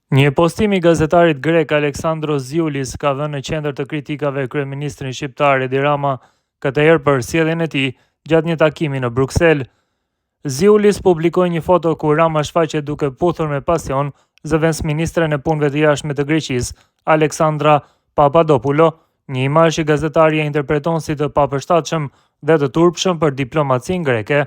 Një postim i gazetarit grek Aleksandros Ziulis ka vënë në qendër të kritikave kryeministrin shqiptar Edi Rama, këtë herë për sjelljen e tij gjatë një takimi në Bruksel. Ziulis publikoi një foto ku Rama shfaqet duke puthur me pasion zëvendësministren e punëve të jashtme të Greqisë, Aleksandra Papadopoulo, një imazh që gazetari e interpreton si të papërshtatshëm dhe të turpshëm për diplomacinë greke.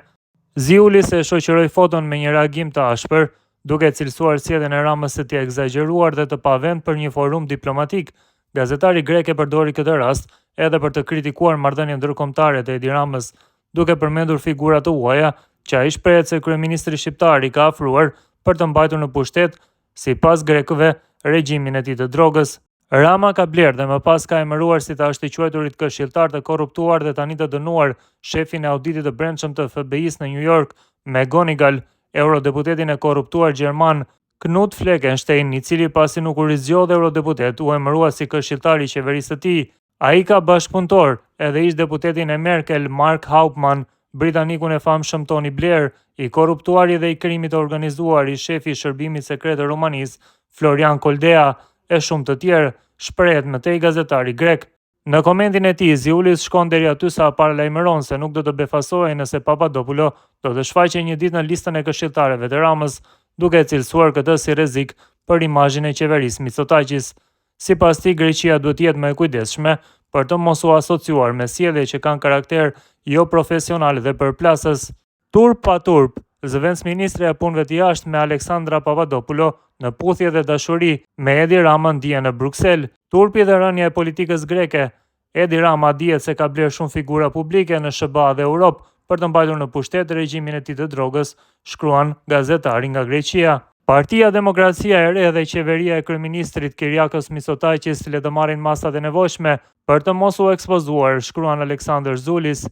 Ziulis e shoqëroi foton me një reagim të ashpër, duke cilësuar sjelljen e Ramës së të egzageruar dhe të pavend për një forum diplomatik. Gazetari grek e përdori këtë rast edhe për të kritikuar marrëdhënien ndërkombëtare të Edi Ramës, duke përmendur figura të huaja që ai shprehet se kryeministri shqiptar i ka afruar për të mbajtur në pushtet, sipas grekëve, regjimin e tij të drogës. Rama ka blerë dhe më pas ka emëruar si ta është i quajturit këshilltar të korruptuar dhe tani të dënuar shefin e auditit të brendshëm të FBI-s në New York, McGonigal, eurodeputetin e korruptuar gjerman Knut Fleckenstein, i cili pasi nuk u rizgjodh eurodeputet, u emërua si këshilltar i qeverisë së tij. Ai ka bashkëpunëtor edhe ish deputetin e Merkel Mark Hauptmann, britanikun e famshëm Tony Blair, i korruptuari dhe i krimit të organizuar i shefi i shërbimit sekret të Romanisë Florian Koldea e shumë të tjerë, shprehet më tej gazetari grek. Në komentin e tij, Ziulis shkon deri aty sa paralajmëron se nuk do të befasohej nëse Papadopoulo do të shfaqej një ditë në listën e këshilltarëve të Ramës, duke cilësuar këtë si rrezik për imazhin e qeverisë Mitsotakis. Sipas tij, Greqia duhet të jetë më e kujdesshme për të mos u asociuar me sjellje që kanë karakter jo profesional dhe përplasës. Turp pa turp, zëvendësministre e punëve të jashtme Aleksandra Papadopoulo në puthje dhe dashuri me Edi Ramën ndjen në Bruksel. Turpi dhe rënja e politikës greke. Edi Rama dihet se ka blerë shumë figura publike në SBA dhe Europë për të mbajtur në pushtet regjimin e tij të drogës, shkruan gazetari nga Greqia. Partia Demokracia e Re dhe qeveria e kryeministrit Kyriakos Mitsotakis le të marrin masat e nevojshme për të mos u ekspozuar, shkruan Aleksandr Zulis.